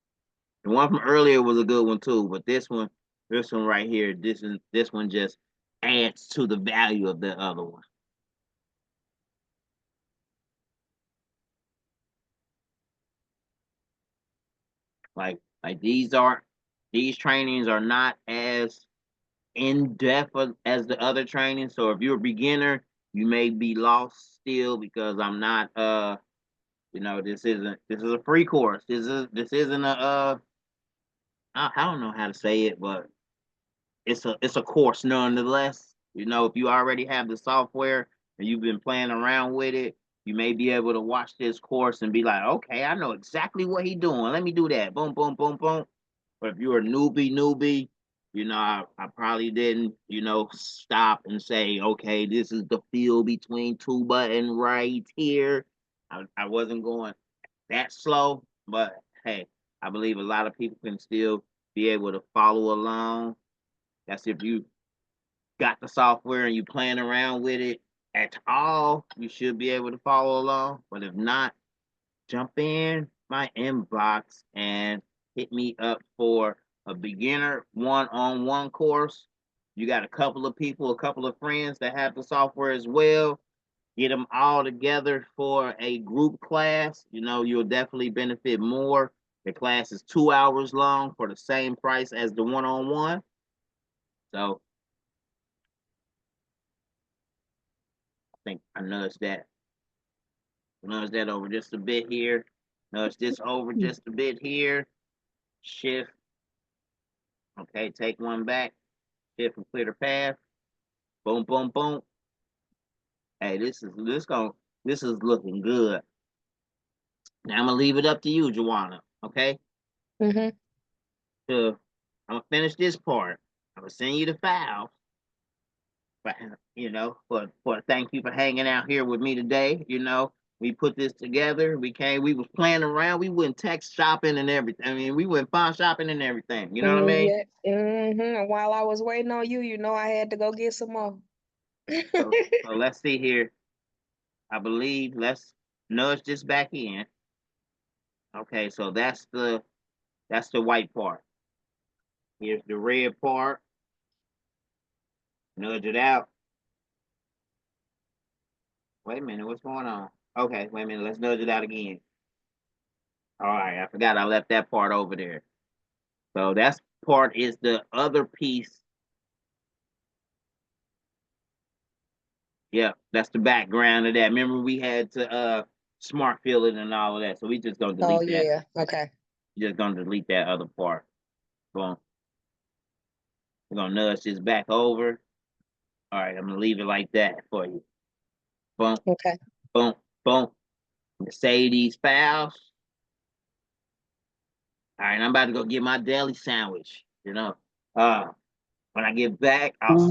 The one from earlier was a good one too, but this one right here, this one just adds to the value of the other one. Like these trainings are not as in depth as the other trainings. So if you're a beginner, you may be lost still because I'm not this is a free course. This isn't a I don't know how to say it, but it's a course nonetheless. If you already have the software and you've been playing around with it, you may be able to watch this course and be like, okay, I know exactly what he's doing. Let me do that. Boom, boom, boom, boom. But if you're a newbie, I probably didn't, stop and say, okay, this is the fill between two buttons right here. I wasn't going that slow, but hey, I believe a lot of people can still be able to follow along. That's if you got the software and you playing around with it at all, you should be able to follow along. But if not, jump in my inbox and hit me up for a beginner one-on-one course. You got a couple of people, a couple of friends that have the software as well. Get them all together for a group class. You'll definitely benefit more. The class is 2 hours long for the same price as the one-on-one. So I think I nudged that over just a bit here. Nudge this over just a bit here. Shift. Okay, take one back. Shift and clear the path. Boom, boom, boom. hey, this is looking good. Now I'm gonna leave it up to you, Joanna. Okay? Mm-hmm. I'm gonna finish this part. I'm gonna send you the files. But for thank you for hanging out here with me today. We put this together. We was playing around. We went text shopping and everything. I mean, we went pawn shopping and everything. You know what I mean? Yeah. Mm-hmm. And while I was waiting on you, I had to go get some more. So let's see here. I believe let's nudge this back in. Okay, so that's the white part. Here's the red part. Nudge it out. Wait a minute, what's going on? Okay, wait a minute, let's nudge it out again. All right, I forgot I left that part over there. So that part is the other piece. Yeah, that's the background of that. Remember we had to smart fill it and all of that. So we just gonna delete Oh, that. yeah. Okay. Just gonna delete that other part. Boom. We're gonna nudge this back over. All right, I'm gonna leave it like that for you. Boom, Okay. boom, boom. Save these files. All right, I'm about to go get my deli sandwich. When I get back, I'll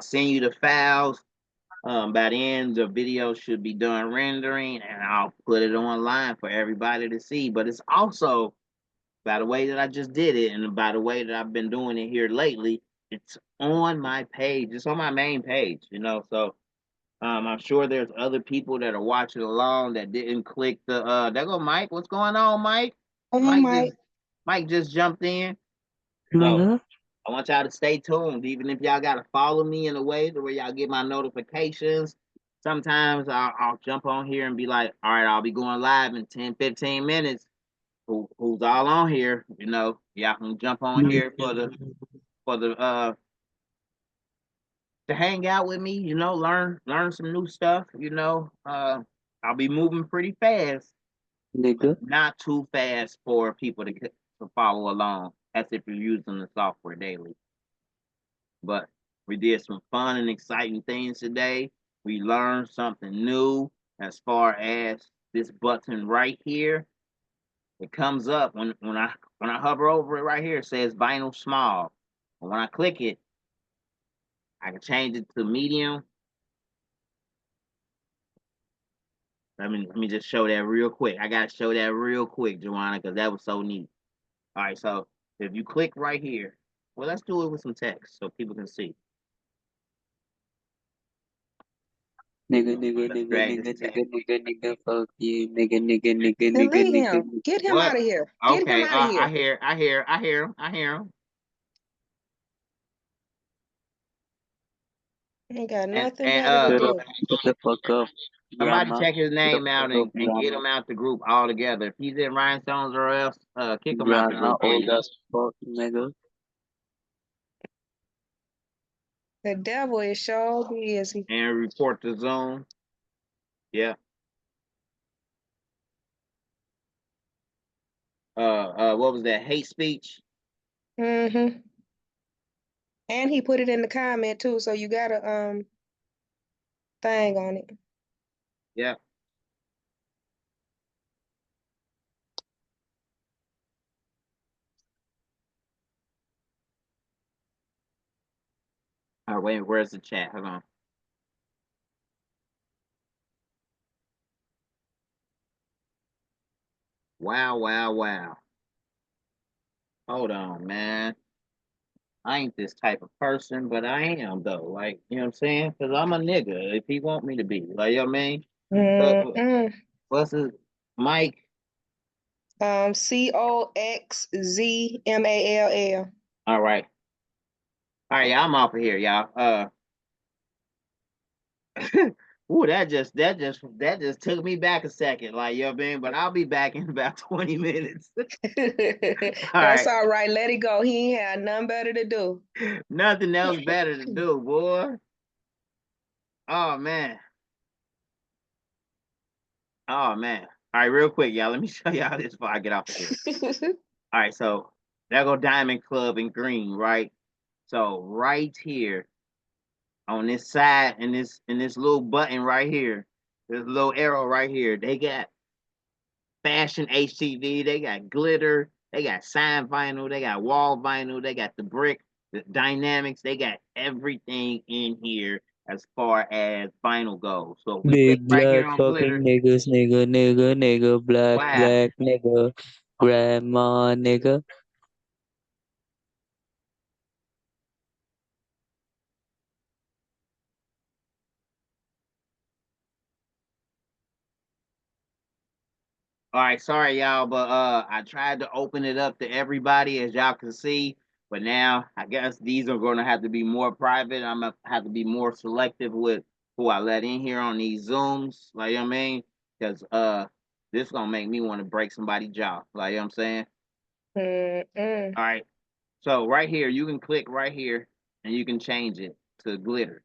send you the files. By the end, the video should be done rendering, and I'll put it online for everybody to see. But it's also, by the way that I just did it, and by the way that I've been doing it here lately, it's on my page. It's on my main page. So I'm sure there's other people that are watching along that didn't click the. There go Mike. What's going on, Mike? Mike just jumped in. So I want y'all to stay tuned, even if y'all gotta follow me in a way to where y'all get my notifications. Sometimes I'll jump on here and be like, all right, I'll be going live in 10, 15 minutes. Who's all on here? Y'all can jump on here for the to hang out with me, learn some new stuff, I'll be moving pretty fast, but not too fast for people to follow along as if you're using the software daily. But we did some fun and exciting things today. We learned something new as far as this button right here. It comes up when I hover over it right here, it says vinyl small. And when I click it, I can change it to medium. Let me just show that real quick. I gotta show that real quick, Joanna, because that was so neat. All right, so if you click right here, well, let's do it with some text so people can see. Nigga, fuck you, Delete him. Get him What? out of here. Okay, Get him out of here. I hear him. Ain't got And nothing better to do. Shut the fuck up, somebody grandma. check his name out and get Grandma. him out the group all together. If he's in Rhinestones or else, kick him out the Grandma, group. old as fuck, nigga. The devil is so busy. And report to Zoom. Yeah. What was that? Hate speech? Mm-hmm. And he put it in the comment too, so you got a thing on it. Yeah. All right, wait, where's the chat? Hold on. Wow. Hold on, man. I ain't this type of person, but I am though. Like, you know what I'm saying? Because I'm a nigga if he want me to be. Like, you know what I mean? Mm-mm. What's his Mike? COXZMALL. All right. All right, I'm off of here, y'all. Ooh, that just took me back a second, like, you know what I mean? But I'll be back in about 20 minutes. That's all right. Let it go. He ain't had nothing better to do. Nothing else better to do, boy. Oh man. All right, real quick, y'all. Let me show y'all this before I get off of here. All right, so there go Diamond Club in green, right? So right here, on this side, in this little button right here, this little arrow right here, they got fashion HTV, they got glitter, they got sign vinyl, they got wall vinyl, they got the brick, the dynamics, they got everything in here as far as vinyl goes. So if we click Big right black here on fucking glitter, niggas, nigga, black, what happened? black nigga, grandma nigga. All right, sorry y'all, but I tried to open it up to everybody as y'all can see, but now I guess these are going to have to be more private. I'm gonna have to be more selective with who I let in here on these Zooms, like, you know what I mean? Because this gonna make me want to break somebody's jaw, like, you know what I'm saying? Mm-mm. All right, so right here, you can click right here and you can change it to glitter.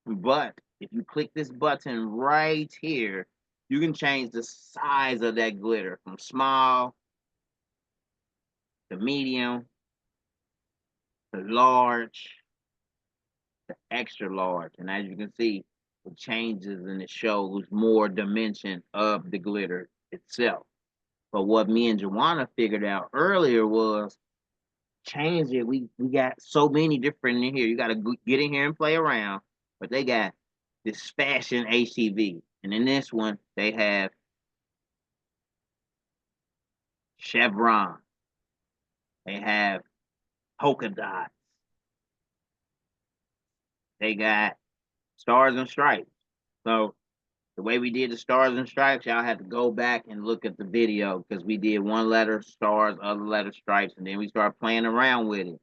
But if you click this button right here, you can change the size of that glitter from small to medium to large to extra large. And as you can see, it changes and it shows more dimension of the glitter itself. But what me and Joanna figured out earlier was change it. We got so many different in here. You got to get in here and play around. But they got this fashion HTV. And in this one, they have chevron. They have polka dots. They got stars and stripes. So the way we did the stars and stripes, y'all had to go back and look at the video because we did one letter stars, other letter stripes, and then we started playing around with it.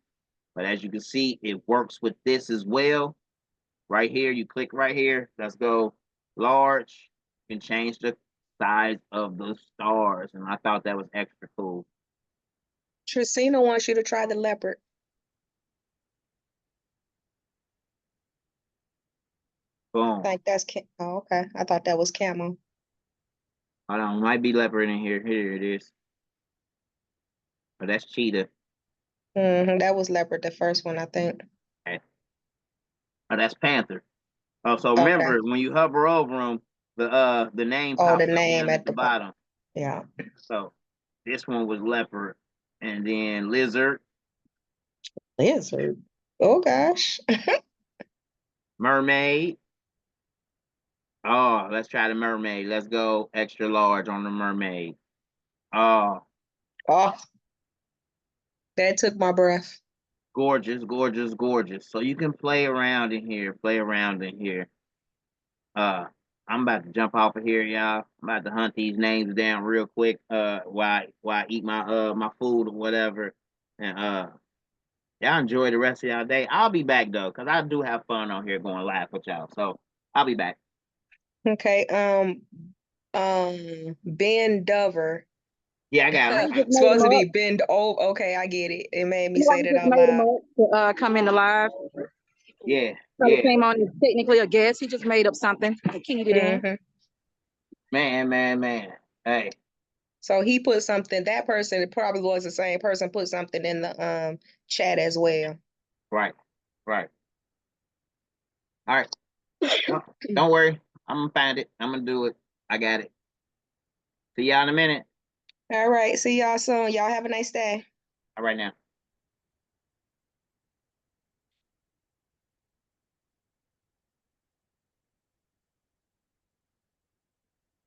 But as you can see, it works with this as well. Right here, you click right here. Let's go large. You can change the size of the stars, and I thought that was extra cool. Tricina wants you to try the leopard. I Boom. think that's oh, okay. I thought that was camo. Hold on, might be leopard in here. Here it is. But that's cheetah. That was leopard, the first one, I think. Okay. Oh, that's panther. Oh, so Okay. remember when you hover over them, the name Oh, pops the up name down at at the the bottom. bottom. Yeah. So this one was leopard, and then lizard, Lizard. Oh gosh. mermaid. Oh, let's try the mermaid. Let's go extra large on the mermaid. Oh, Oh, that took my breath. gorgeous, gorgeous, gorgeous. So you can play around in here, play around in here. I'm about to jump off of here, y'all. I'm about to hunt these names down real quick. While I eat my food or whatever, and y'all enjoy the rest of y'all day. I'll be back though, cause I do have fun on here going live with y'all. So I'll be back. Okay. Ben Dover. Yeah, I got him. He just made Supposed them to up. be bend over. Okay, I get it. It made me You know, say he that just out made them loud. up to come in the live. Yeah, Probably yeah. came on as technically a guest. He just made up something and keyed it in. hmm Man. Hey, So he put something, that person, it probably was the same person, put something in the chat as well. right, right. All right. Don't worry. I'm gonna find it. I'm gonna do it. I got it. See y'all in a minute. All right. See y'all soon. Y'all have a nice day. All right now.